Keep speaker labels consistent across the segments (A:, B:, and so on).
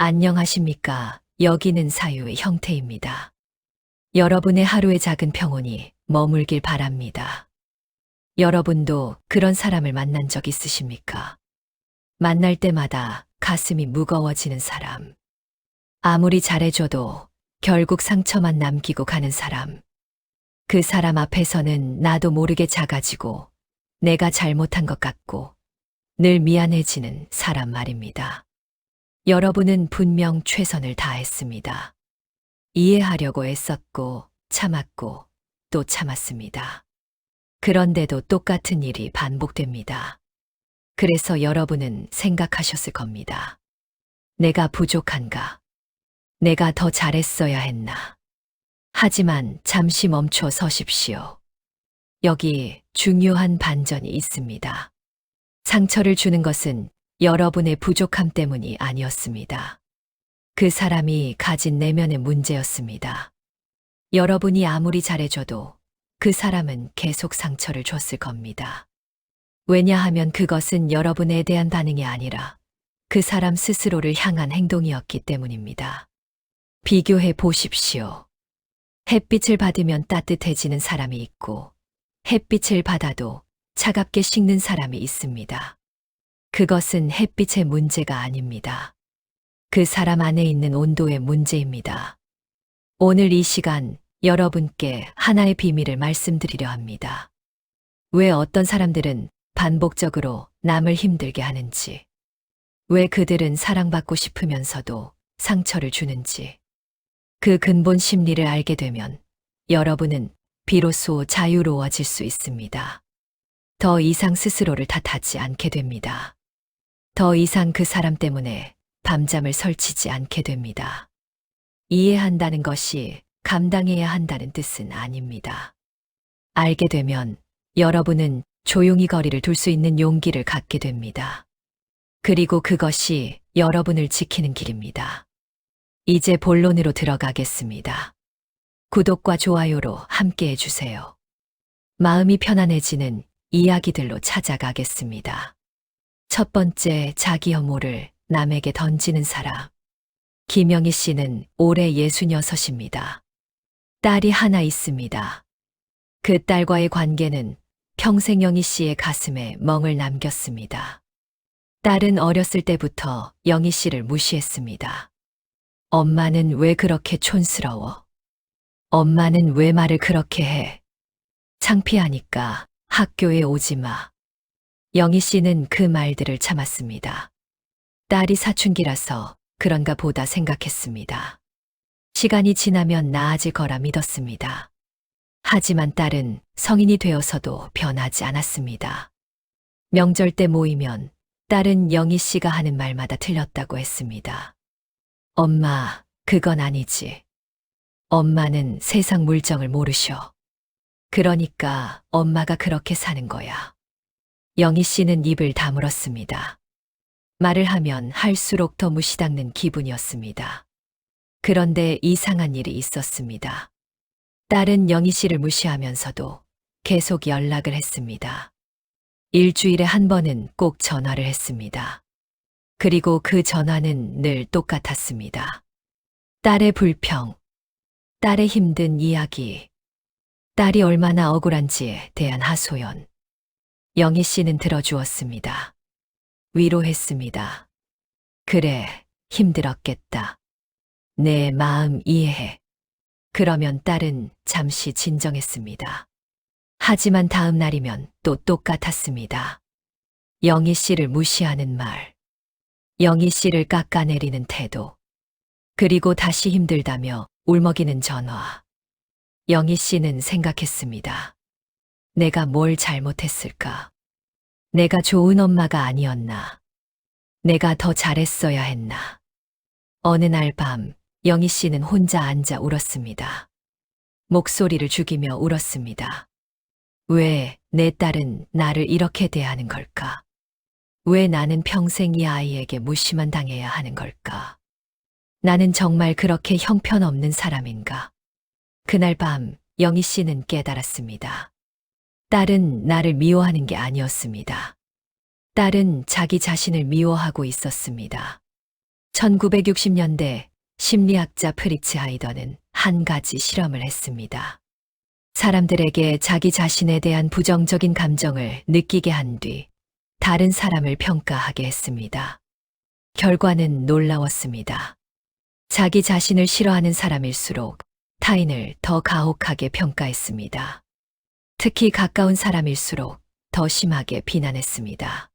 A: 안녕하십니까. 여기는 사유의 형태입니다. 여러분의 하루의 작은 평온이 머물길 바랍니다. 여러분도 그런 사람을 만난 적 있으십니까? 만날 때마다 가슴이 무거워지는 사람. 아무리 잘해줘도 결국 상처만 남기고 가는 사람. 그 사람 앞에서는 나도 모르게 작아지고 내가 잘못한 것 같고 늘 미안해지는 사람 말입니다. 여러분은 분명 최선을 다했습니다. 이해하려고 애썼고 참았고 또 참았습니다. 그런데도 똑같은 일이 반복됩니다. 그래서 여러분은 생각하셨을 겁니다. 내가 부족한가? 내가 더 잘했어야 했나? 하지만 잠시 멈춰 서십시오. 여기 중요한 반전이 있습니다. 상처를 주는 것은 여러분의 부족함 때문이 아니었습니다. 그 사람이 가진 내면의 문제였습니다. 여러분이 아무리 잘해줘도 그 사람은 계속 상처를 줬을 겁니다. 왜냐하면 그것은 여러분에 대한 반응이 아니라 그 사람 스스로를 향한 행동이었기 때문입니다. 비교해 보십시오. 햇빛을 받으면 따뜻해지는 사람이 있고 햇빛을 받아도 차갑게 식는 사람이 있습니다. 그것은 햇빛의 문제가 아닙니다. 그 사람 안에 있는 온도의 문제입니다. 오늘 이 시간 여러분께 하나의 비밀을 말씀드리려 합니다. 왜 어떤 사람들은 반복적으로 남을 힘들게 하는지, 왜 그들은 사랑받고 싶으면서도 상처를 주는지, 그 근본 심리를 알게 되면 여러분은 비로소 자유로워질 수 있습니다. 더 이상 스스로를 탓하지 않게 됩니다. 더 이상 그 사람 때문에 밤잠을 설치지 않게 됩니다. 이해한다는 것이 감당해야 한다는 뜻은 아닙니다. 알게 되면 여러분은 조용히 거리를 둘 수 있는 용기를 갖게 됩니다. 그리고 그것이 여러분을 지키는 길입니다. 이제 본론으로 들어가겠습니다. 구독과 좋아요로 함께 해주세요. 마음이 편안해지는 이야기들로 찾아가겠습니다. 첫 번째, 자기 혐오를 남에게 던지는 사람. 김영희 씨는 올해 66입니다. 딸이 하나 있습니다. 그 딸과의 관계는 평생 영희 씨의 가슴에 멍을 남겼습니다. 딸은 어렸을 때부터 영희 씨를 무시했습니다. 엄마는 왜 그렇게 촌스러워? 엄마는 왜 말을 그렇게 해? 창피하니까 학교에 오지 마. 영희 씨는 그 말들을 참았습니다. 딸이 사춘기라서 그런가 보다 생각했습니다. 시간이 지나면 나아질 거라 믿었습니다. 하지만 딸은 성인이 되어서도 변하지 않았습니다. 명절 때 모이면 딸은 영희 씨가 하는 말마다 틀렸다고 했습니다. 엄마, 그건 아니지. 엄마는 세상 물정을 모르셔. 그러니까 엄마가 그렇게 사는 거야. 영희 씨는 입을 다물었습니다. 말을 하면 할수록 더 무시당는 기분이었습니다. 그런데 이상한 일이 있었습니다. 딸은 영희 씨를 무시하면서도 계속 연락을 했습니다. 일주일에 한 번은 꼭 전화를 했습니다. 그리고 그 전화는 늘 똑같았습니다. 딸의 불평, 딸의 힘든 이야기, 딸이 얼마나 억울한지에 대한 하소연. 영희 씨는 들어주었습니다. 위로했습니다. 그래, 힘들었겠다. 내 마음 이해해. 그러면 딸은 잠시 진정했습니다. 하지만 다음 날이면 또 똑같았습니다. 영희 씨를 무시하는 말, 영희 씨를 깎아내리는 태도, 그리고 다시 힘들다며 울먹이는 전화. 영희 씨는 생각했습니다. 내가 뭘 잘못했을까? 내가 좋은 엄마가 아니었나? 내가 더 잘했어야 했나? 어느 날 밤, 영희 씨는 혼자 앉아 울었습니다. 목소리를 죽이며 울었습니다. 왜 내 딸은 나를 이렇게 대하는 걸까? 왜 나는 평생 이 아이에게 무시만 당해야 하는 걸까? 나는 정말 그렇게 형편없는 사람인가? 그날 밤, 영희 씨는 깨달았습니다. 딸은 나를 미워하는 게 아니었습니다. 딸은 자기 자신을 미워하고 있었습니다. 1960년대 심리학자 프리츠 하이더는 한 가지 실험을 했습니다. 사람들에게 자기 자신에 대한 부정적인 감정을 느끼게 한 뒤 다른 사람을 평가하게 했습니다. 결과는 놀라웠습니다. 자기 자신을 싫어하는 사람일수록 타인을 더 가혹하게 평가했습니다. 특히 가까운 사람일수록 더 심하게 비난했습니다.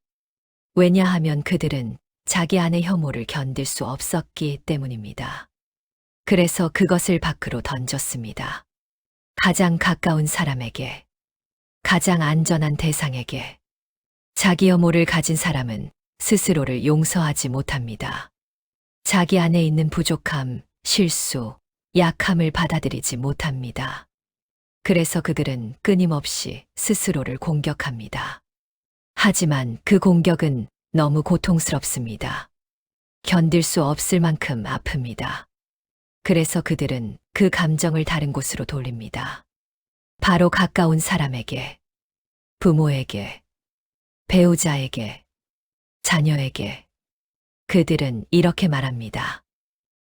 A: 왜냐하면 그들은 자기 안의 혐오를 견딜 수 없었기 때문입니다. 그래서 그것을 밖으로 던졌습니다. 가장 가까운 사람에게, 가장 안전한 대상에게. 자기 혐오를 가진 사람은 스스로를 용서하지 못합니다. 자기 안에 있는 부족함, 실수, 약함을 받아들이지 못합니다. 그래서 그들은 끊임없이 스스로를 공격합니다. 하지만 그 공격은 너무 고통스럽습니다. 견딜 수 없을 만큼 아픕니다. 그래서 그들은 그 감정을 다른 곳으로 돌립니다. 바로 가까운 사람에게, 부모에게, 배우자에게, 자녀에게. 그들은 이렇게 말합니다.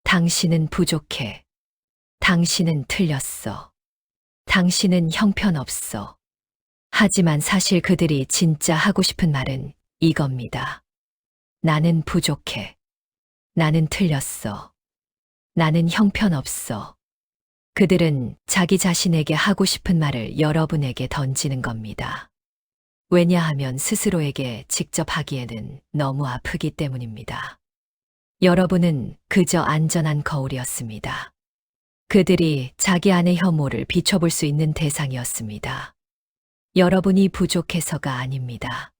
A: 당신은 부족해. 당신은 틀렸어. 당신은 형편없어. 하지만 사실 그들이 진짜 하고 싶은 말은 이겁니다. 나는 부족해. 나는 틀렸어. 나는 형편없어. 그들은 자기 자신에게 하고 싶은 말을 여러분에게 던지는 겁니다. 왜냐하면 스스로에게 직접 하기에는 너무 아프기 때문입니다. 여러분은 그저 안전한 거울이었습니다. 그들이 자기 안의 혐오를 비춰볼 수 있는 대상이었습니다. 여러분이 부족해서가 아닙니다.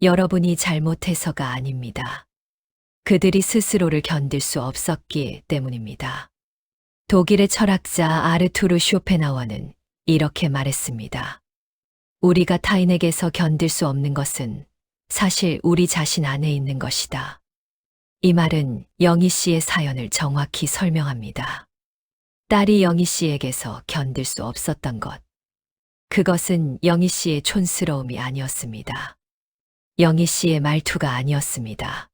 A: 여러분이 잘못해서가 아닙니다. 그들이 스스로를 견딜 수 없었기 때문입니다. 독일의 철학자 아르투르 쇼펜하워는 이렇게 말했습니다. 우리가 타인에게서 견딜 수 없는 것은 사실 우리 자신 안에 있는 것이다. 이 말은 영희 씨의 사연을 정확히 설명합니다. 딸이 영희 씨에게서 견딜 수 없었던 것. 그것은 영희 씨의 촌스러움이 아니었습니다. 영희 씨의 말투가 아니었습니다.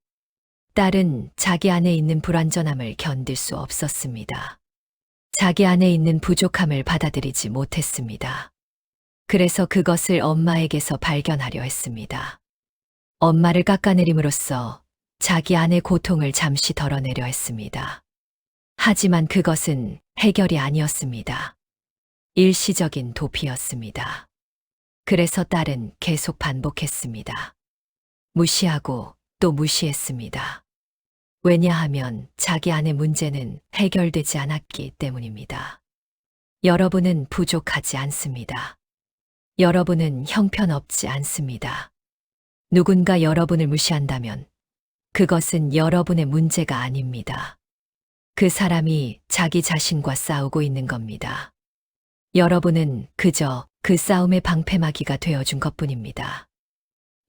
A: 딸은 자기 안에 있는 불완전함을 견딜 수 없었습니다. 자기 안에 있는 부족함을 받아들이지 못했습니다. 그래서 그것을 엄마에게서 발견하려 했습니다. 엄마를 깎아내림으로써 자기 안의 고통을 잠시 덜어내려 했습니다. 하지만 그것은 해결이 아니었습니다. 일시적인 도피였습니다. 그래서 딸은 계속 반복했습니다. 무시하고 또 무시했습니다. 왜냐하면 자기 안의 문제는 해결되지 않았기 때문입니다. 여러분은 부족하지 않습니다. 여러분은 형편없지 않습니다. 누군가 여러분을 무시한다면 그것은 여러분의 문제가 아닙니다. 그 사람이 자기 자신과 싸우고 있는 겁니다. 여러분은 그저 그 싸움의 방패막이가 되어준 것뿐입니다.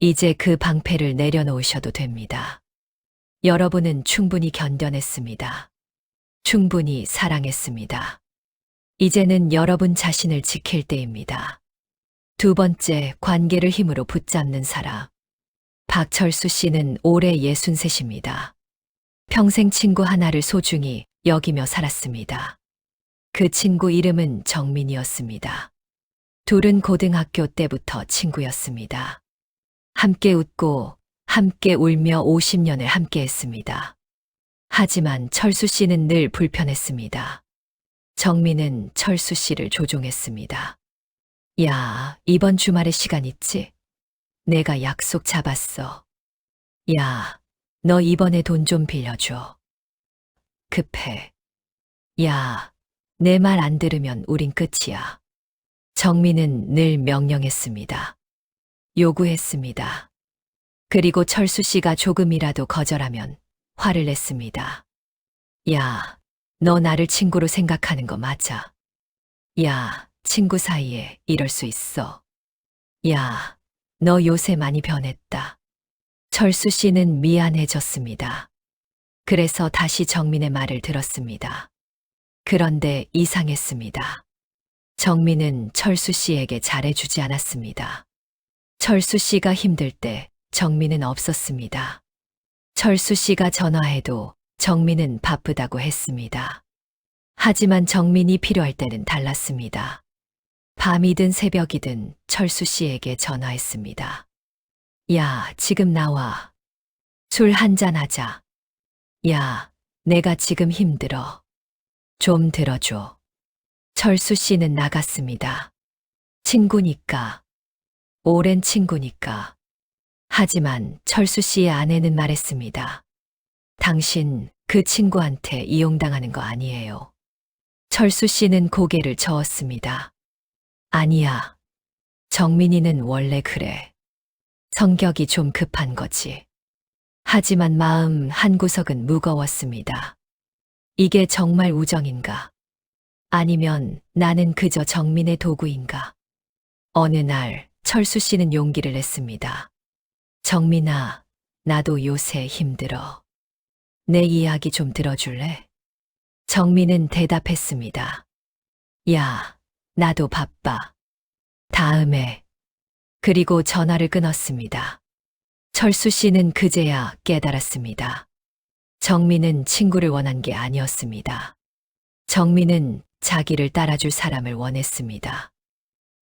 A: 이제 그 방패를 내려놓으셔도 됩니다. 여러분은 충분히 견뎌냈습니다. 충분히 사랑했습니다. 이제는 여러분 자신을 지킬 때입니다. 두 번째, 관계를 힘으로 붙잡는 사람. 박철수 씨는 올해 63입니다. 평생 친구 하나를 소중히 여기며 살았습니다. 그 친구 이름은 정민이었습니다. 둘은 고등학교 때부터 친구였습니다. 함께 웃고 함께 울며 50년을 함께 했습니다. 하지만 철수 씨는 늘 불편했습니다. 정민은 철수 씨를 조종했습니다. 야, 이번 주말에 시간 있지? 내가 약속 잡았어. 야, 너 이번에 돈 좀 빌려줘. 급해. 야, 내 말 안 들으면 우린 끝이야. 정민은 늘 명령했습니다. 요구했습니다. 그리고 철수 씨가 조금이라도 거절하면 화를 냈습니다. 야, 너 나를 친구로 생각하는 거 맞아. 야, 친구 사이에 이럴 수 있어. 야, 너 요새 많이 변했다. 철수 씨는 미안해졌습니다. 그래서 다시 정민의 말을 들었습니다. 그런데 이상했습니다. 정민은 철수 씨에게 잘해주지 않았습니다. 철수 씨가 힘들 때 정민은 없었습니다. 철수 씨가 전화해도 정민은 바쁘다고 했습니다. 하지만 정민이 필요할 때는 달랐습니다. 밤이든 새벽이든 철수 씨에게 전화했습니다. 야, 지금 나와. 술 한잔 하자. 야, 내가 지금 힘들어. 좀 들어줘. 철수 씨는 나갔습니다. 친구니까. 오랜 친구니까. 하지만 철수 씨의 아내는 말했습니다. 당신 그 친구한테 이용당하는 거 아니에요. 철수 씨는 고개를 저었습니다. 아니야. 정민이는 원래 그래. 성격이 좀 급한 거지. 하지만 마음 한구석은 무거웠습니다. 이게 정말 우정인가? 아니면 나는 그저 정민의 도구인가? 어느 날 철수 씨는 용기를 냈습니다. 정민아, 나도 요새 힘들어. 내 이야기 좀 들어줄래? 정민은 대답했습니다. 야, 나도 바빠. 다음에. 그리고 전화를 끊었습니다. 철수 씨는 그제야 깨달았습니다. 정민은 친구를 원한 게 아니었습니다. 정민은 자기를 따라줄 사람을 원했습니다.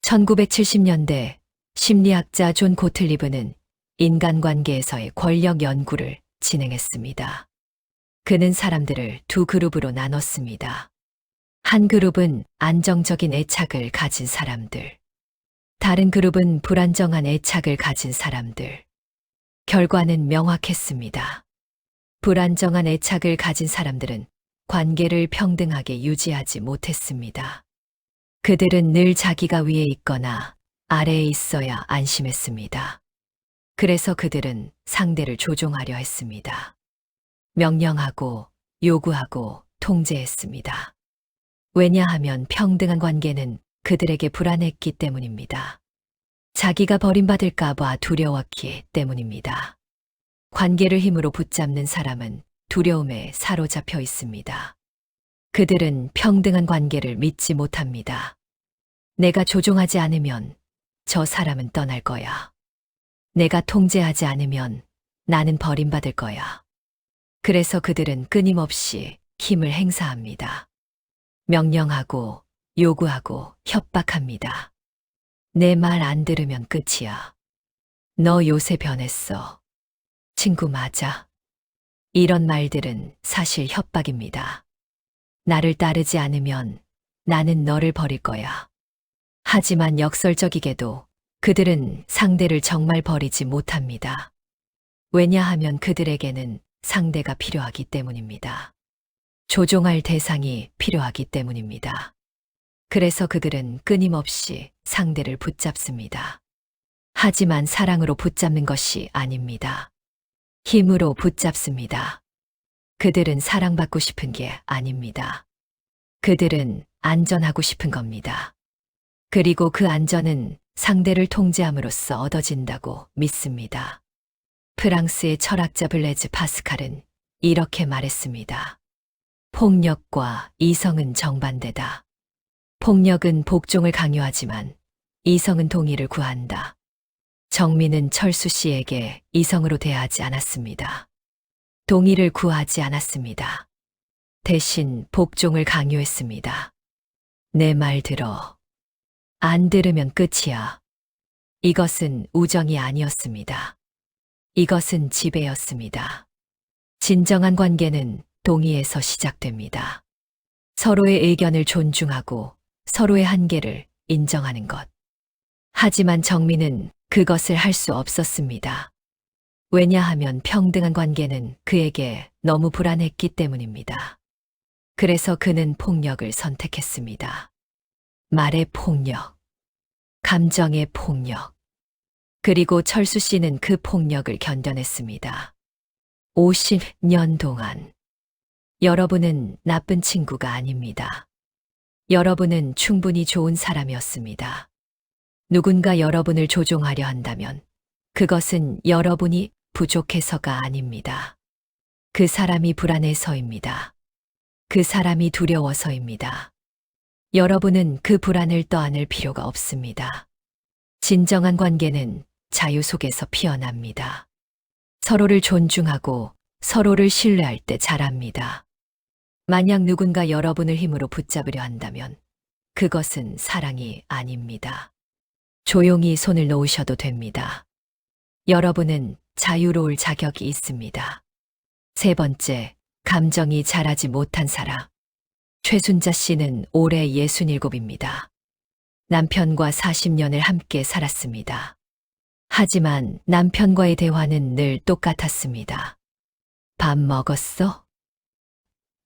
A: 1970년대 심리학자 존 고틀리브는 인간관계에서의 권력 연구를 진행했습니다. 그는 사람들을 두 그룹으로 나눴습니다. 한 그룹은 안정적인 애착을 가진 사람들, 다른 그룹은 불안정한 애착을 가진 사람들. 결과는 명확했습니다. 불안정한 애착을 가진 사람들은 관계를 평등하게 유지하지 못했습니다. 그들은 늘 자기가 위에 있거나 아래에 있어야 안심했습니다. 그래서 그들은 상대를 조종하려 했습니다. 명령하고 요구하고 통제했습니다. 왜냐하면 평등한 관계는 그들에게 불안했기 때문입니다. 자기가 버림받을까봐 두려웠기 때문입니다. 관계를 힘으로 붙잡는 사람은 두려움에 사로잡혀 있습니다. 그들은 평등한 관계를 믿지 못합니다. 내가 조종하지 않으면 저 사람은 떠날 거야. 내가 통제하지 않으면 나는 버림받을 거야. 그래서 그들은 끊임없이 힘을 행사합니다. 명령하고 요구하고 협박합니다. 내 말 안 들으면 끝이야. 너 요새 변했어. 친구 맞아. 이런 말들은 사실 협박입니다. 나를 따르지 않으면 나는 너를 버릴 거야. 하지만 역설적이게도 그들은 상대를 정말 버리지 못합니다. 왜냐하면 그들에게는 상대가 필요하기 때문입니다. 조종할 대상이 필요하기 때문입니다. 그래서 그들은 끊임없이 상대를 붙잡습니다. 하지만 사랑으로 붙잡는 것이 아닙니다. 힘으로 붙잡습니다. 그들은 사랑받고 싶은 게 아닙니다. 그들은 안전하고 싶은 겁니다. 그리고 그 안전은 상대를 통제함으로써 얻어진다고 믿습니다. 프랑스의 철학자 블레즈 파스칼은 이렇게 말했습니다. 폭력과 이성은 정반대다. 폭력은 복종을 강요하지만 이성은 동의를 구한다. 정민은 철수 씨에게 이성으로 대하지 않았습니다. 동의를 구하지 않았습니다. 대신 복종을 강요했습니다. 내 말 들어. 안 들으면 끝이야. 이것은 우정이 아니었습니다. 이것은 지배였습니다. 진정한 관계는 동의에서 시작됩니다. 서로의 의견을 존중하고 서로의 한계를 인정하는 것. 하지만 정민은 그것을 할 수 없었습니다. 왜냐하면 평등한 관계는 그에게 너무 불안했기 때문입니다. 그래서 그는 폭력을 선택했습니다. 말의 폭력, 감정의 폭력. 그리고 철수 씨는 그 폭력을 견뎌냈습니다. 50년 동안. 여러분은 나쁜 친구가 아닙니다. 여러분은 충분히 좋은 사람이었습니다. 누군가 여러분을 조종하려 한다면 그것은 여러분이 부족해서가 아닙니다. 그 사람이 불안해서입니다. 그 사람이 두려워서입니다. 여러분은 그 불안을 떠안을 필요가 없습니다. 진정한 관계는 자유 속에서 피어납니다. 서로를 존중하고 서로를 신뢰할 때 잘합니다. 만약 누군가 여러분을 힘으로 붙잡으려 한다면 그것은 사랑이 아닙니다. 조용히 손을 놓으셔도 됩니다. 여러분은 자유로울 자격이 있습니다. 세 번째, 감정이 자라지 못한 사람. 최순자 씨는 올해 67입니다. 남편과 40년을 함께 살았습니다. 하지만 남편과의 대화는 늘 똑같았습니다. 밥 먹었어?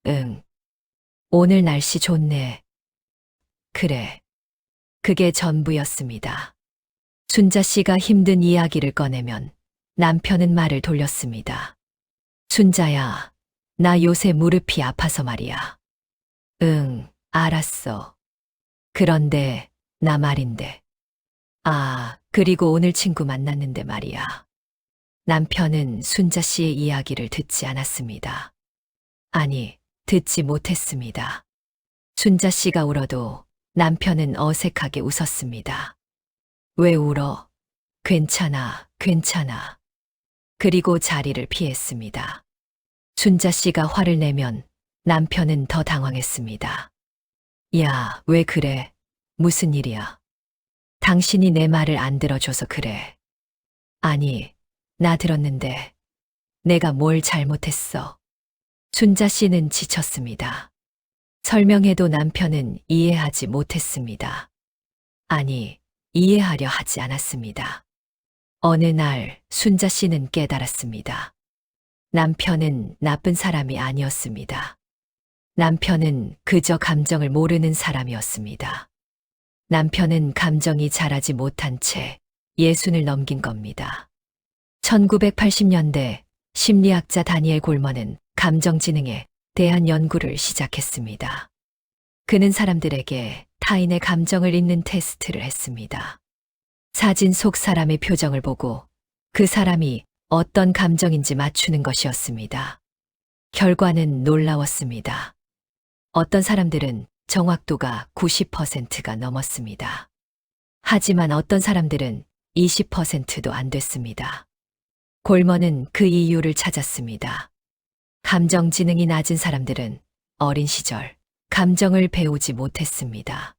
A: 응. 오늘 날씨 좋네. 그래. 그게 전부였습니다. 순자 씨가 힘든 이야기를 꺼내면 남편은 말을 돌렸습니다. 순자야, 나 요새 무릎이 아파서 말이야. 응, 알았어. 그런데, 나 말인데. 아, 그리고 오늘 친구 만났는데 말이야. 남편은 순자 씨의 이야기를 듣지 않았습니다. 아니, 듣지 못했습니다. 순자 씨가 울어도 남편은 어색하게 웃었습니다. 왜 울어? 괜찮아, 괜찮아. 그리고 자리를 피했습니다. 순자 씨가 화를 내면 남편은 더 당황했습니다. 야, 왜 그래? 무슨 일이야? 당신이 내 말을 안 들어줘서 그래. 아니, 나 들었는데 내가 뭘 잘못했어? 순자 씨는 지쳤습니다. 설명해도 남편은 이해하지 못했습니다. 아니, 이해하려 하지 않았습니다. 어느 날 순자 씨는 깨달았습니다. 남편은 나쁜 사람이 아니었습니다. 남편은 그저 감정을 모르는 사람이었습니다. 남편은 감정이 자라지 못한 채 예순을 넘긴 겁니다. 1980년대 심리학자 다니엘 골먼은 감정지능에 대한 연구를 시작했습니다. 그는 사람들에게 타인의 감정을 읽는 테스트를 했습니다. 사진 속 사람의 표정을 보고 그 사람이 어떤 감정인지 맞추는 것이었습니다. 결과는 놀라웠습니다. 어떤 사람들은 정확도가 90%가 넘었습니다. 하지만 어떤 사람들은 20%도 안 됐습니다. 골먼은 그 이유를 찾았습니다. 감정 지능이 낮은 사람들은 어린 시절 감정을 배우지 못했습니다.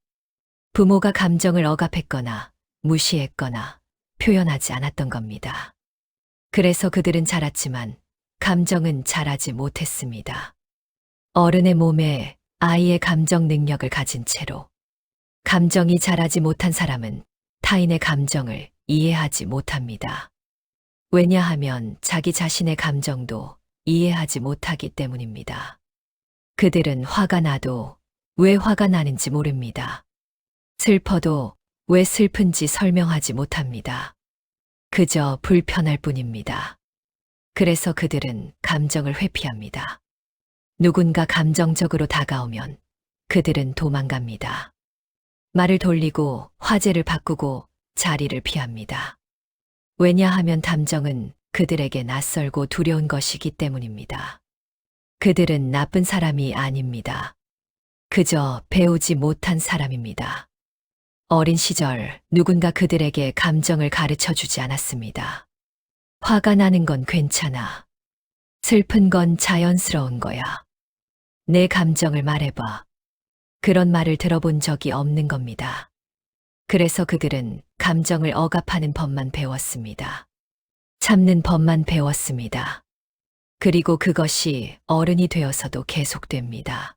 A: 부모가 감정을 억압했거나 무시했거나 표현하지 않았던 겁니다. 그래서 그들은 자랐지만 감정은 자라지 못했습니다. 어른의 몸에 아이의 감정 능력을 가진 채로 감정이 자라지 못한 사람은 타인의 감정을 이해하지 못합니다. 왜냐하면 자기 자신의 감정도 이해하지 못하기 때문입니다. 그들은 화가 나도 왜 화가 나는지 모릅니다. 슬퍼도 왜 슬픈지 설명하지 못합니다. 그저 불편할 뿐입니다. 그래서 그들은 감정을 회피합니다. 누군가 감정적으로 다가오면 그들은 도망갑니다. 말을 돌리고 화제를 바꾸고 자리를 피합니다. 왜냐하면 감정은 그들에게 낯설고 두려운 것이기 때문입니다. 그들은 나쁜 사람이 아닙니다. 그저 배우지 못한 사람입니다. 어린 시절 누군가 그들에게 감정을 가르쳐 주지 않았습니다. 화가 나는 건 괜찮아. 슬픈 건 자연스러운 거야. 내 감정을 말해봐. 그런 말을 들어본 적이 없는 겁니다. 그래서 그들은 감정을 억압하는 법만 배웠습니다. 참는 법만 배웠습니다. 그리고 그것이 어른이 되어서도 계속됩니다.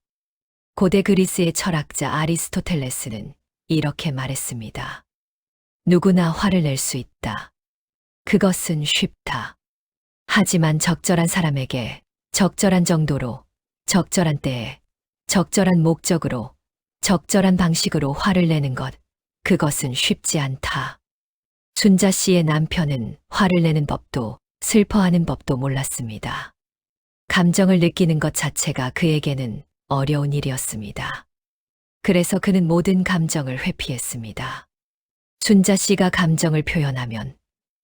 A: 고대 그리스의 철학자 아리스토텔레스는 이렇게 말했습니다. 누구나 화를 낼 수 있다. 그것은 쉽다. 하지만 적절한 사람에게 적절한 정도로, 적절한 때에, 적절한 목적으로, 적절한 방식으로 화를 내는 것, 그것은 쉽지 않다. 순자 씨의 남편은 화를 내는 법도 슬퍼하는 법도 몰랐습니다. 감정을 느끼는 것 자체가 그에게는 어려운 일이었습니다. 그래서 그는 모든 감정을 회피했습니다. 순자 씨가 감정을 표현하면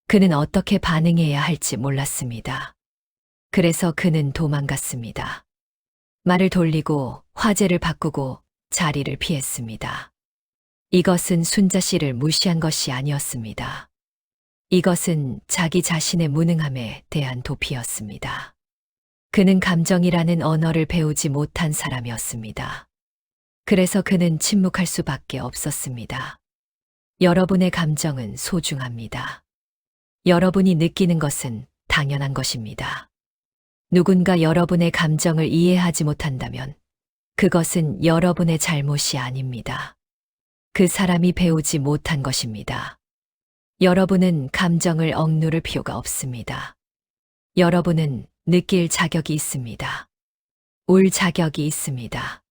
A: 그는 어떻게 반응해야 할지 몰랐습니다. 그래서 그는 도망갔습니다. 말을 돌리고 화제를 바꾸고 자리를 피했습니다. 이것은 순자 씨를 무시한 것이 아니었습니다. 이것은 자기 자신의 무능함에 대한 도피였습니다. 그는 감정이라는 언어를 배우지 못한 사람이었습니다. 그래서 그는 침묵할 수밖에 없었습니다. 여러분의 감정은 소중합니다. 여러분이 느끼는 것은 당연한 것입니다. 누군가 여러분의 감정을 이해하지 못한다면 그것은 여러분의 잘못이 아닙니다. 그 사람이 배우지 못한 것입니다. 여러분은 감정을 억누를 필요가 없습니다. 여러분은 느낄 자격이 있습니다. 울 자격이 있습니다.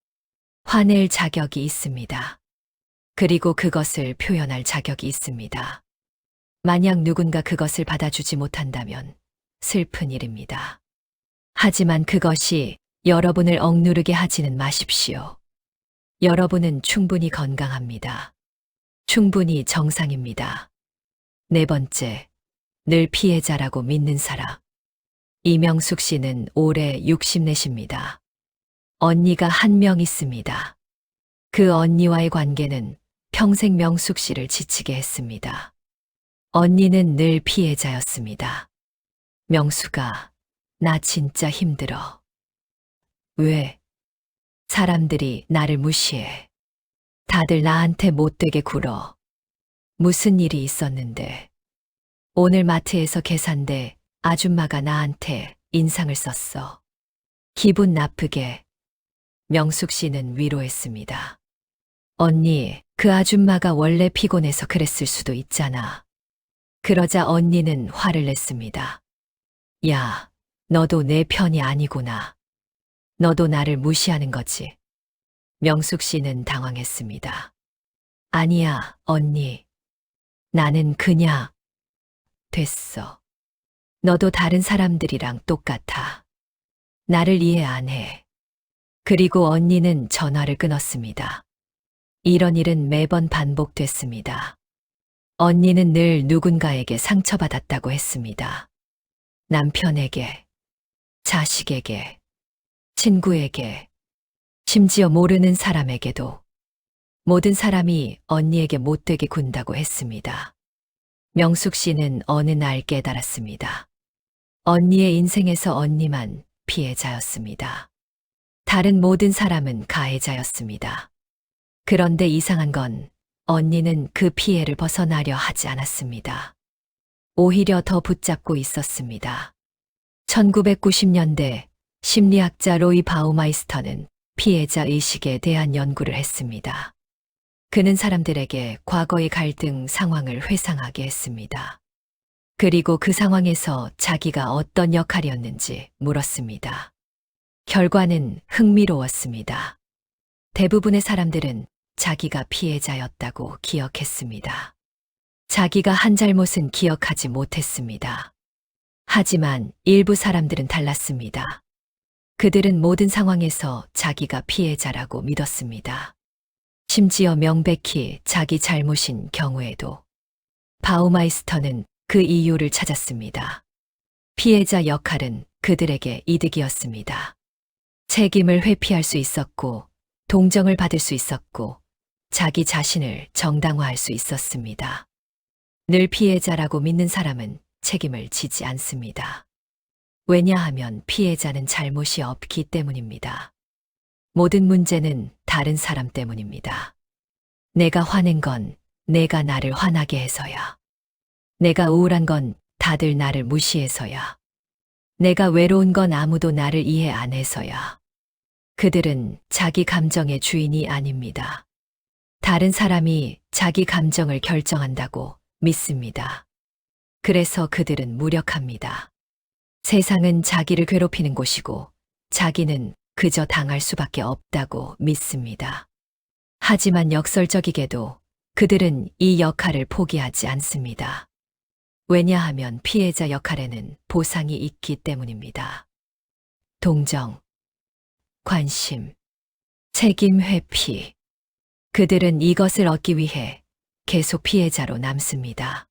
A: 화낼 자격이 있습니다. 그리고 그것을 표현할 자격이 있습니다. 만약 누군가 그것을 받아주지 못한다면 슬픈 일입니다. 하지만 그것이 여러분을 억누르게 하지는 마십시오. 여러분은 충분히 건강합니다. 충분히 정상입니다. 네 번째, 늘 피해자라고 믿는 사람. 이명숙 씨는 올해 64입니다. 언니가 한 명 있습니다. 그 언니와의 관계는 평생 명숙 씨를 지치게 했습니다. 언니는 늘 피해자였습니다. 명숙아, 나 진짜 힘들어. 왜? 사람들이 나를 무시해. 다들 나한테 못되게 굴어. 무슨 일이 있었는데. 오늘 마트에서 계산대 아줌마가 나한테 인상을 썼어. 기분 나쁘게. 명숙 씨는 위로했습니다. 언니, 그 아줌마가 원래 피곤해서 그랬을 수도 있잖아. 그러자 언니는 화를 냈습니다. 야, 너도 내 편이 아니구나. 너도 나를 무시하는 거지. 명숙 씨는 당황했습니다. 아니야, 언니. 나는 그냥. 됐어. 너도 다른 사람들이랑 똑같아. 나를 이해 안 해. 그리고 언니는 전화를 끊었습니다. 이런 일은 매번 반복됐습니다. 언니는 늘 누군가에게 상처받았다고 했습니다. 남편에게, 자식에게, 친구에게, 심지어 모르는 사람에게도 모든 사람이 언니에게 못되게 군다고 했습니다. 명숙 씨는 어느 날 깨달았습니다. 언니의 인생에서 언니만 피해자였습니다. 다른 모든 사람은 가해자였습니다. 그런데 이상한 건 언니는 그 피해를 벗어나려 하지 않았습니다. 오히려 더 붙잡고 있었습니다. 1990년대 심리학자 로이 바우마이스터는 피해자 의식에 대한 연구를 했습니다. 그는 사람들에게 과거의 갈등 상황을 회상하게 했습니다. 그리고 그 상황에서 자기가 어떤 역할이었는지 물었습니다. 결과는 흥미로웠습니다. 대부분의 사람들은 자기가 피해자였다고 기억했습니다. 자기가 한 잘못은 기억하지 못했습니다. 하지만 일부 사람들은 달랐습니다. 그들은 모든 상황에서 자기가 피해자라고 믿었습니다. 심지어 명백히 자기 잘못인 경우에도. 바우마이스터는 그 이유를 찾았습니다. 피해자 역할은 그들에게 이득이었습니다. 책임을 회피할 수 있었고, 동정을 받을 수 있었고, 자기 자신을 정당화할 수 있었습니다. 늘 피해자라고 믿는 사람은 책임을 지지 않습니다. 왜냐하면 피해자는 잘못이 없기 때문입니다. 모든 문제는 다른 사람 때문입니다. 내가 화낸 건 내가 나를 화나게 해서야. 내가 우울한 건 다들 나를 무시해서야. 내가 외로운 건 아무도 나를 이해 안 해서야. 그들은 자기 감정의 주인이 아닙니다. 다른 사람이 자기 감정을 결정한다고 믿습니다. 그래서 그들은 무력합니다. 세상은 자기를 괴롭히는 곳이고 자기는 그저 당할 수밖에 없다고 믿습니다. 하지만 역설적이게도 그들은 이 역할을 포기하지 않습니다. 왜냐하면 피해자 역할에는 보상이 있기 때문입니다. 동정, 관심, 책임 회피. 그들은 이것을 얻기 위해 계속 피해자로 남습니다.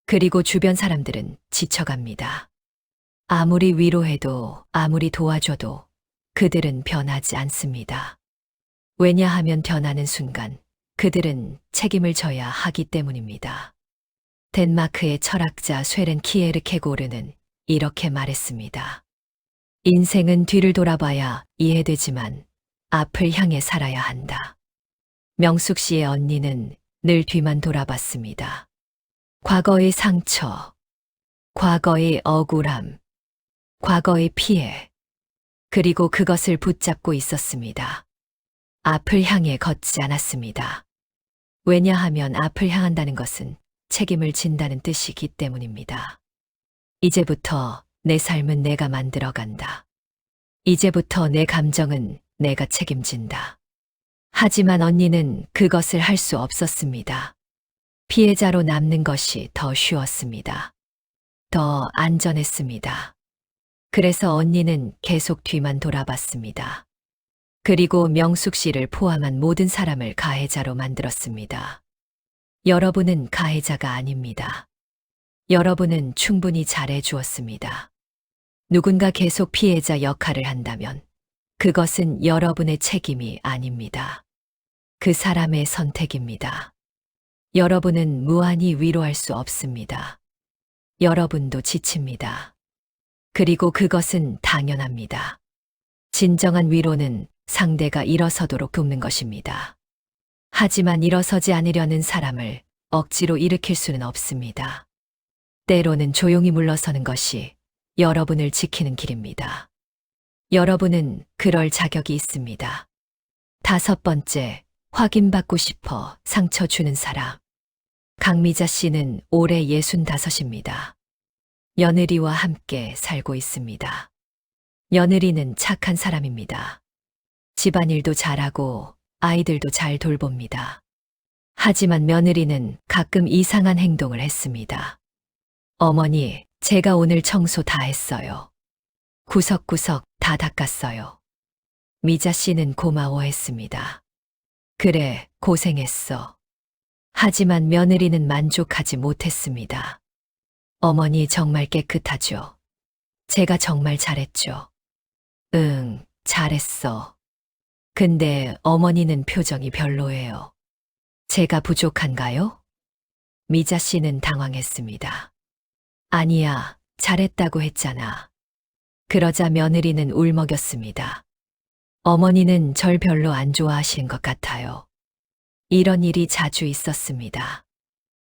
A: 그리고 주변 사람들은 지쳐갑니다. 아무리 위로해도 아무리 도와줘도 그들은 변하지 않습니다. 왜냐하면 변하는 순간 그들은 책임을 져야 하기 때문입니다. 덴마크의 철학자 쇠렌 키에르케고르는 이렇게 말했습니다. 인생은 뒤를 돌아봐야 이해되지만 앞을 향해 살아야 한다. 명숙 씨의 언니는 늘 뒤만 돌아봤습니다. 과거의 상처, 과거의 억울함, 과거의 피해, 그리고 그것을 붙잡고 있었습니다. 앞을 향해 걷지 않았습니다. 왜냐하면 앞을 향한다는 것은 책임을 진다는 뜻이기 때문입니다. 이제부터 내 삶은 내가 만들어간다. 이제부터 내 감정은 내가 책임진다. 하지만 언니는 그것을 할 수 없었습니다. 피해자로 남는 것이 더 쉬웠습니다. 더 안전했습니다. 그래서 언니는 계속 뒤만 돌아봤습니다. 그리고 명숙 씨를 포함한 모든 사람을 가해자로 만들었습니다. 여러분은 가해자가 아닙니다. 여러분은 충분히 잘해 주었습니다. 누군가 계속 피해자 역할을 한다면 그것은 여러분의 책임이 아닙니다. 그 사람의 선택입니다. 여러분은 무한히 위로할 수 없습니다. 여러분도 지칩니다. 그리고 그것은 당연합니다. 진정한 위로는 상대가 일어서도록 돕는 것입니다. 하지만 일어서지 않으려는 사람을 억지로 일으킬 수는 없습니다. 때로는 조용히 물러서는 것이 여러분을 지키는 길입니다. 여러분은 그럴 자격이 있습니다. 5번째, 확인받고 싶어 상처 주는 사람. 강미자 씨는 올해 65입니다. 며느리와 함께 살고 있습니다. 며느리는 착한 사람입니다. 집안일도 잘하고 아이들도 잘 돌봅니다. 하지만 며느리는 가끔 이상한 행동을 했습니다. 어머니, 제가 오늘 청소 다 했어요. 구석구석 다 닦았어요. 미자 씨는 고마워했습니다. 그래, 고생했어. 하지만 며느리는 만족하지 못했습니다. 어머니 정말 깨끗하죠. 제가 정말 잘했죠. 응, 잘했어. 근데 어머니는 표정이 별로예요. 제가 부족한가요? 미자 씨는 당황했습니다. 아니야, 잘했다고 했잖아. 그러자 며느리는 울먹였습니다. 어머니는 절 별로 안 좋아하시는 것 같아요. 이런 일이 자주 있었습니다.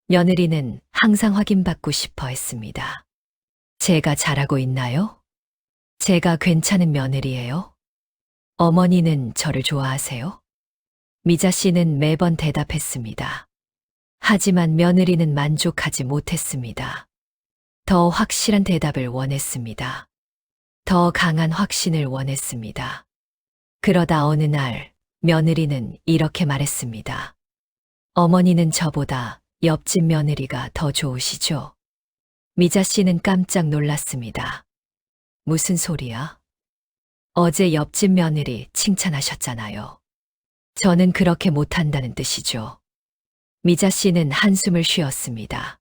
A: 며느리는 항상 확인받고 싶어 했습니다. 제가 잘하고 있나요? 제가 괜찮은 며느리예요? 어머니는 저를 좋아하세요? 미자 씨는 매번 대답했습니다. 하지만 며느리는 만족하지 못했습니다. 더 확실한 대답을 원했습니다. 더 강한 확신을 원했습니다. 그러다 어느 날 며느리는 이렇게 말했습니다. 어머니는 저보다 옆집 며느리가 더 좋으시죠? 미자 씨는 깜짝 놀랐습니다. 무슨 소리야? 어제 옆집 며느리 칭찬하셨잖아요. 저는 그렇게 못한다는 뜻이죠. 미자 씨는 한숨을 쉬었습니다.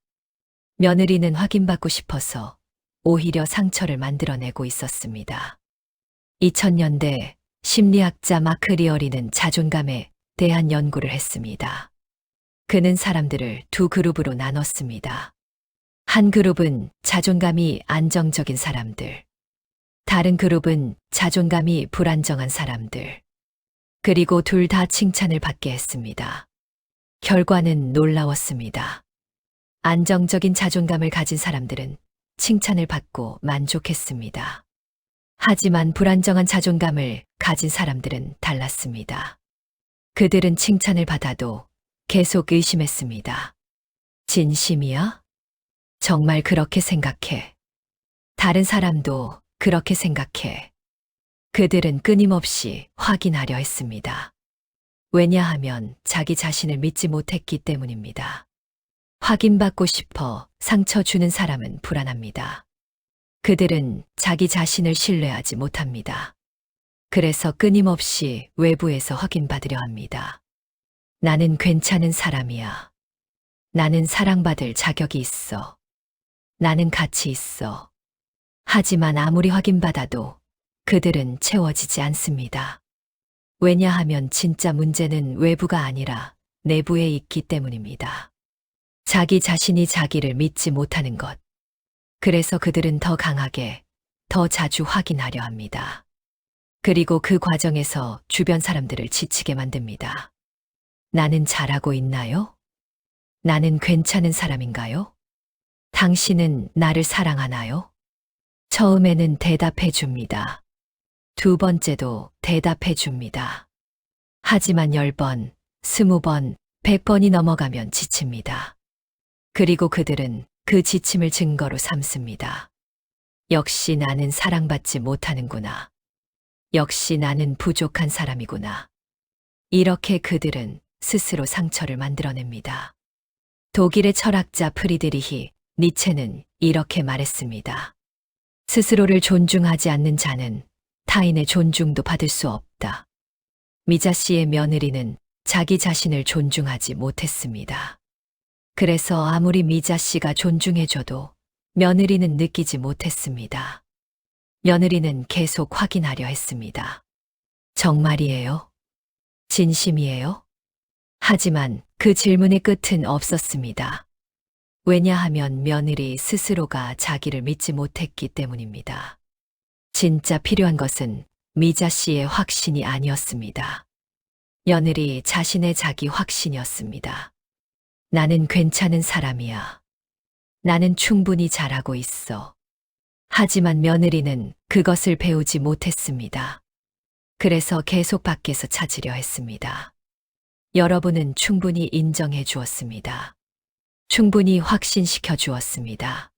A: 며느리는 확인받고 싶어서 오히려 상처를 만들어내고 있었습니다. 2000년대 심리학자 마크 리어리는 자존감에 대한 연구를 했습니다. 그는 사람들을 두 그룹으로 나눴습니다. 한 그룹은 자존감이 안정적인 사람들, 다른 그룹은 자존감이 불안정한 사람들, 그리고 둘 다 칭찬을 받게 했습니다. 결과는 놀라웠습니다. 안정적인 자존감을 가진 사람들은 칭찬을 받고 만족했습니다. 하지만 불안정한 자존감을 가진 사람들은 달랐습니다. 그들은 칭찬을 받아도 계속 의심했습니다. 진심이야? 정말 그렇게 생각해? 다른 사람도 그렇게 생각해? 그들은 끊임없이 확인하려 했습니다. 왜냐하면 자기 자신을 믿지 못했기 때문입니다. 확인받고 싶어 상처 주는 사람은 불안합니다. 그들은 자기 자신을 신뢰하지 못합니다. 그래서 끊임없이 외부에서 확인받으려 합니다. 나는 괜찮은 사람이야. 나는 사랑받을 자격이 있어. 나는 가치 있어. 하지만 아무리 확인받아도 그들은 채워지지 않습니다. 왜냐하면 진짜 문제는 외부가 아니라 내부에 있기 때문입니다. 자기 자신이 자기를 믿지 못하는 것. 그래서 그들은 더 강하게, 더 자주 확인하려 합니다. 그리고 그 과정에서 주변 사람들을 지치게 만듭니다. 나는 잘하고 있나요? 나는 괜찮은 사람인가요? 당신은 나를 사랑하나요? 처음에는 대답해 줍니다. 두 번째도 대답해 줍니다. 하지만 10번, 20번, 100번이 넘어가면 지칩니다. 그리고 그들은 그 지침을 증거로 삼습니다. 역시 나는 사랑받지 못하는구나. 역시 나는 부족한 사람이구나. 이렇게 그들은 스스로 상처를 만들어냅니다. 독일의 철학자 프리드리히 니체는 이렇게 말했습니다. 스스로를 존중하지 않는 자는 타인의 존중도 받을 수 없다. 미자 씨의 며느리는 자기 자신을 존중하지 못했습니다. 그래서 아무리 미자 씨가 존중해줘도 며느리는 느끼지 못했습니다. 며느리는 계속 확인하려 했습니다. 정말이에요? 진심이에요? 하지만 그 질문의 끝은 없었습니다. 왜냐하면 며느리 스스로가 자기를 믿지 못했기 때문입니다. 진짜 필요한 것은 미자 씨의 확신이 아니었습니다. 며느리 자신의 자기 확신이었습니다. 나는 괜찮은 사람이야. 나는 충분히 잘하고 있어. 하지만 며느리는 그것을 배우지 못했습니다. 그래서 계속 밖에서 찾으려 했습니다. 여러분은 충분히 인정해 주었습니다. 충분히 확신시켜 주었습니다.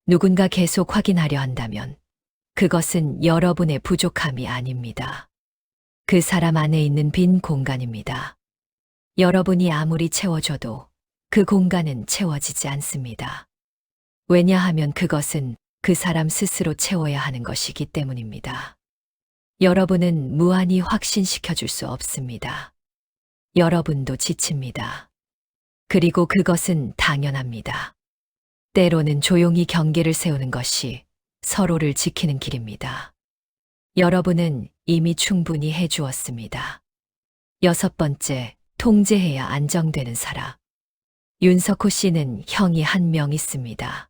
A: 누군가 계속 확인하려 한다면 그것은 여러분의 부족함이 아닙니다. 그 사람 안에 있는 빈 공간입니다. 여러분이 아무리 채워줘도 그 공간은 채워지지 않습니다. 왜냐하면 그것은 그 사람 스스로 채워야 하는 것이기 때문입니다. 여러분은 무한히 확신시켜 줄 수 없습니다. 여러분도 지칩니다. 그리고 그것은 당연합니다. 때로는 조용히 경계를 세우는 것이 서로를 지키는 길입니다. 여러분은 이미 충분히 해주었습니다. 6번째, 통제해야 안정되는 사람. 윤석호 씨는 형이 한 명 있습니다.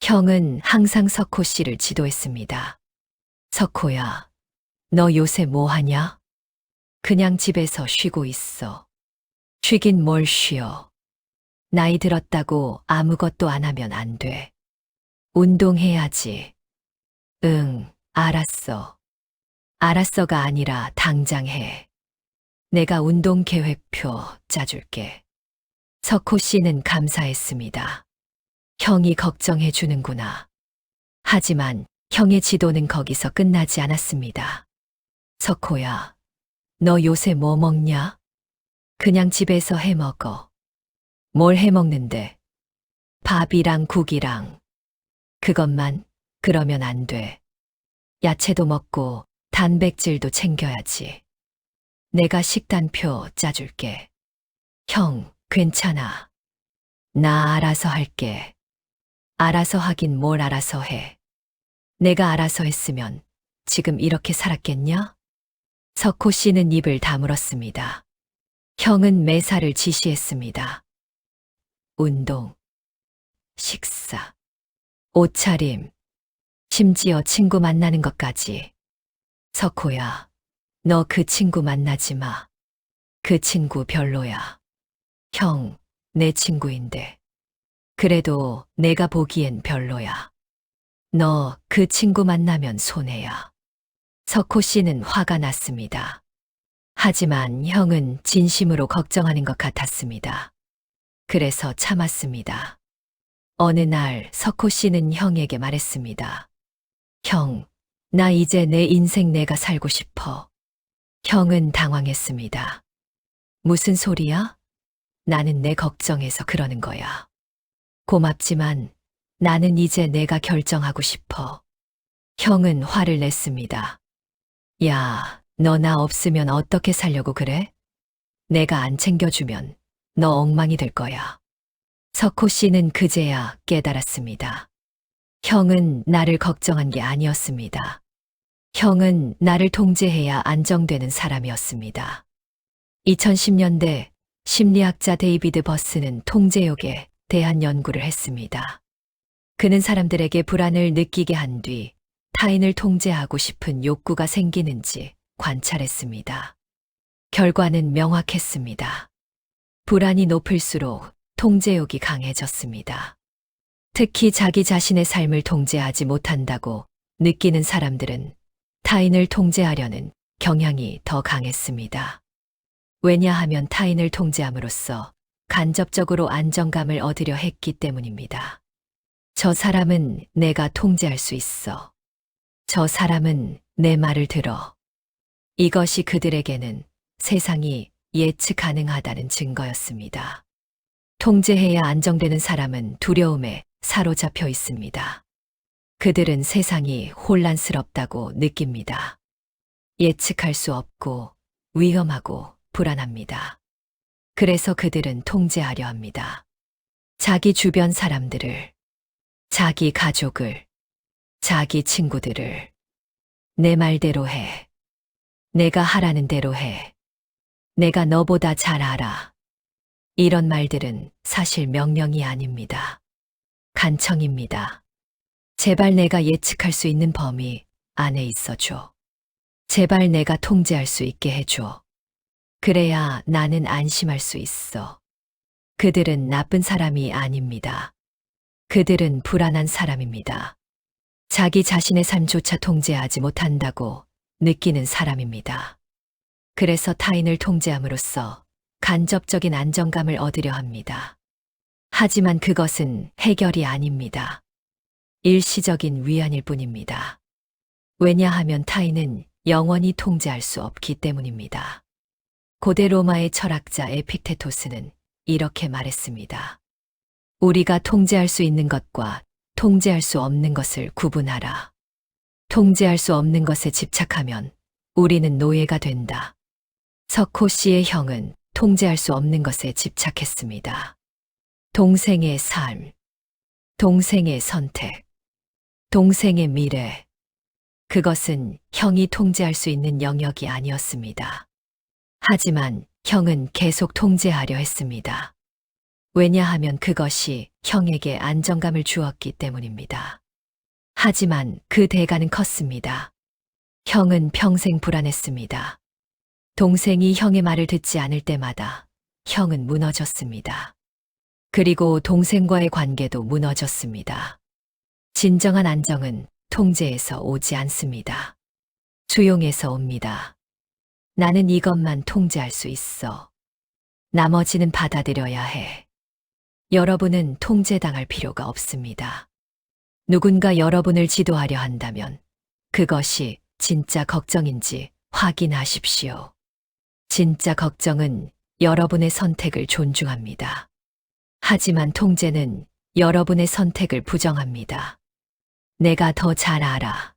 A: 형은 항상 석호 씨를 지도했습니다. 석호야, 너 요새 뭐 하냐? 그냥 집에서 쉬고 있어. 쉬긴 뭘 쉬어. 나이 들었다고 아무것도 안 하면 안 돼. 운동해야지. 응, 알았어. 알았어가 아니라 당장 해. 내가 운동 계획표 짜줄게. 석호 씨는 감사했습니다. 형이 걱정해 주는구나. 하지만 형의 지도는 거기서 끝나지 않았습니다. 석호야, 너 요새 뭐 먹냐? 그냥 집에서 해 먹어. 뭘 해 먹는데? 밥이랑 국이랑. 그것만? 그러면 안 돼. 야채도 먹고 단백질도 챙겨야지. 내가 식단표 짜줄게. 형, 괜찮아. 나 알아서 할게. 알아서 하긴 뭘 알아서 해. 내가 알아서 했으면 지금 이렇게 살았겠냐? 석호 씨는 입을 다물었습니다. 형은 매사를 지시했습니다. 운동, 식사, 옷차림, 심지어 친구 만나는 것까지. 석호야, 너 그 친구 만나지 마. 그 친구 별로야. 형, 내 친구인데. 그래도 내가 보기엔 별로야. 너 그 친구 만나면 손해야. 석호 씨는 화가 났습니다. 하지만 형은 진심으로 걱정하는 것 같았습니다. 그래서 참았습니다. 어느 날 석호 씨는 형에게 말했습니다. 형, 나 이제 내 인생 내가 살고 싶어. 형은 당황했습니다. 무슨 소리야? 나는 내 걱정해서 그러는 거야. 고맙지만 나는 이제 내가 결정하고 싶어. 형은 화를 냈습니다. 야, 너 나 없으면 어떻게 살려고 그래? 내가 안 챙겨주면 너 엉망이 될 거야. 석호 씨는 그제야 깨달았습니다. 형은 나를 걱정한 게 아니었습니다. 형은 나를 통제해야 안정되는 사람이었습니다. 2010년대 심리학자 데이비드 버스는 통제욕에 대한 연구를 했습니다. 그는 사람들에게 불안을 느끼게 한 뒤 타인을 통제하고 싶은 욕구가 생기는지 관찰했습니다. 결과는 명확했습니다. 불안이 높을수록 통제욕이 강해졌습니다. 특히 자기 자신의 삶을 통제하지 못한다고 느끼는 사람들은 타인을 통제하려는 경향이 더 강했습니다. 왜냐하면 타인을 통제함으로써 간접적으로 안정감을 얻으려 했기 때문입니다. 저 사람은 내가 통제할 수 있어. 저 사람은 내 말을 들어. 이것이 그들에게는 세상이 예측 가능하다는 증거였습니다. 통제해야 안정되는 사람은 두려움에 사로잡혀 있습니다. 그들은 세상이 혼란스럽다고 느낍니다. 예측할 수 없고 위험하고 불안합니다. 그래서 그들은 통제하려 합니다. 자기 주변 사람들을, 자기 가족을, 자기 친구들을 내 말대로 해. 내가 하라는 대로 해. 내가 너보다 잘 알아. 이런 말들은 사실 명령이 아닙니다. 간청입니다. 제발 내가 예측할 수 있는 범위 안에 있어줘. 제발 내가 통제할 수 있게 해줘. 그래야 나는 안심할 수 있어. 그들은 나쁜 사람이 아닙니다. 그들은 불안한 사람입니다. 자기 자신의 삶조차 통제하지 못한다고 느끼는 사람입니다. 그래서 타인을 통제함으로써 간접적인 안정감을 얻으려 합니다. 하지만 그것은 해결이 아닙니다. 일시적인 위안일 뿐입니다. 왜냐하면 타인은 영원히 통제할 수 없기 때문입니다. 고대 로마의 철학자 에픽테토스는 이렇게 말했습니다. 우리가 통제할 수 있는 것과 통제할 수 없는 것을 구분하라. 통제할 수 없는 것에 집착하면 우리는 노예가 된다. 석호 씨의 형은 통제할 수 없는 것에 집착했습니다. 동생의 삶, 동생의 선택, 동생의 미래. 그것은 형이 통제할 수 있는 영역이 아니었습니다. 하지만 형은 계속 통제하려 했습니다. 왜냐하면 그것이 형에게 안정감을 주었기 때문입니다. 하지만 그 대가는 컸습니다. 형은 평생 불안했습니다. 동생이 형의 말을 듣지 않을 때마다 형은 무너졌습니다. 그리고 동생과의 관계도 무너졌습니다. 진정한 안정은 통제에서 오지 않습니다. 수용에서 옵니다. 나는 이것만 통제할 수 있어. 나머지는 받아들여야 해. 여러분은 통제당할 필요가 없습니다. 누군가 여러분을 지도하려 한다면 그것이 진짜 걱정인지 확인하십시오. 진짜 걱정은 여러분의 선택을 존중합니다. 하지만 통제는 여러분의 선택을 부정합니다. 내가 더 잘 알아.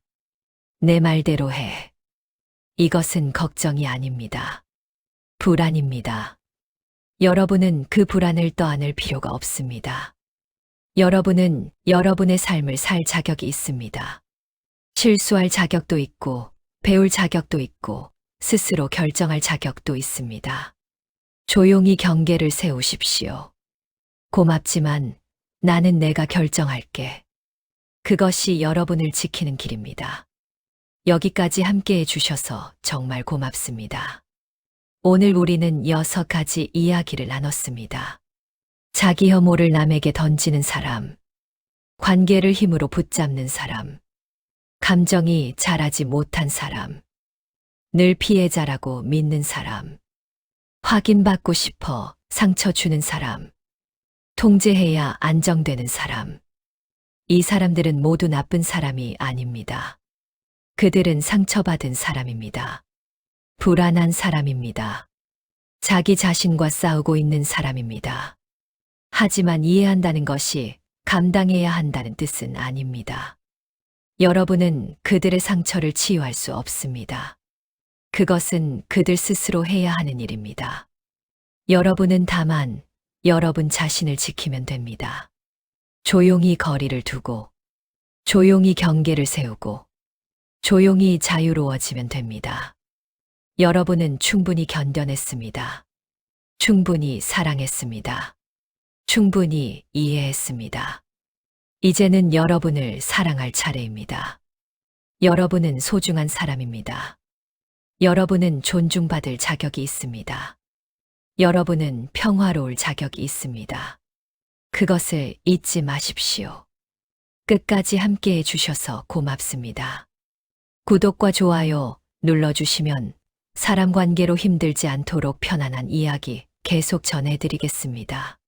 A: 내 말대로 해. 이것은 걱정이 아닙니다. 불안입니다. 여러분은 그 불안을 떠안을 필요가 없습니다. 여러분은 여러분의 삶을 살 자격이 있습니다. 실수할 자격도 있고, 배울 자격도 있고, 스스로 결정할 자격도 있습니다. 조용히 경계를 세우십시오. 고맙지만 나는 내가 결정할게. 그것이 여러분을 지키는 길입니다. 여기까지 함께 해주셔서 정말 고맙습니다. 오늘 우리는 6가지 이야기를 나눴습니다. 자기 혐오를 남에게 던지는 사람, 관계를 힘으로 붙잡는 사람, 감정이 자라지 못한 사람, 늘 피해자라고 믿는 사람, 확인받고 싶어 상처 주는 사람, 통제해야 안정되는 사람. 이 사람들은 모두 나쁜 사람이 아닙니다. 그들은 상처받은 사람입니다. 불안한 사람입니다. 자기 자신과 싸우고 있는 사람입니다. 하지만 이해한다는 것이 감당해야 한다는 뜻은 아닙니다. 여러분은 그들의 상처를 치유할 수 없습니다. 그것은 그들 스스로 해야 하는 일입니다. 여러분은 다만 여러분 자신을 지키면 됩니다. 조용히 거리를 두고, 조용히 경계를 세우고, 조용히 자유로워지면 됩니다. 여러분은 충분히 견뎌냈습니다. 충분히 사랑했습니다. 충분히 이해했습니다. 이제는 여러분을 사랑할 차례입니다. 여러분은 소중한 사람입니다. 여러분은 존중받을 자격이 있습니다. 여러분은 평화로울 자격이 있습니다. 그것을 잊지 마십시오. 끝까지 함께 해주셔서 고맙습니다. 구독과 좋아요 눌러주시면 사람 관계로 힘들지 않도록 편안한 이야기 계속 전해드리겠습니다.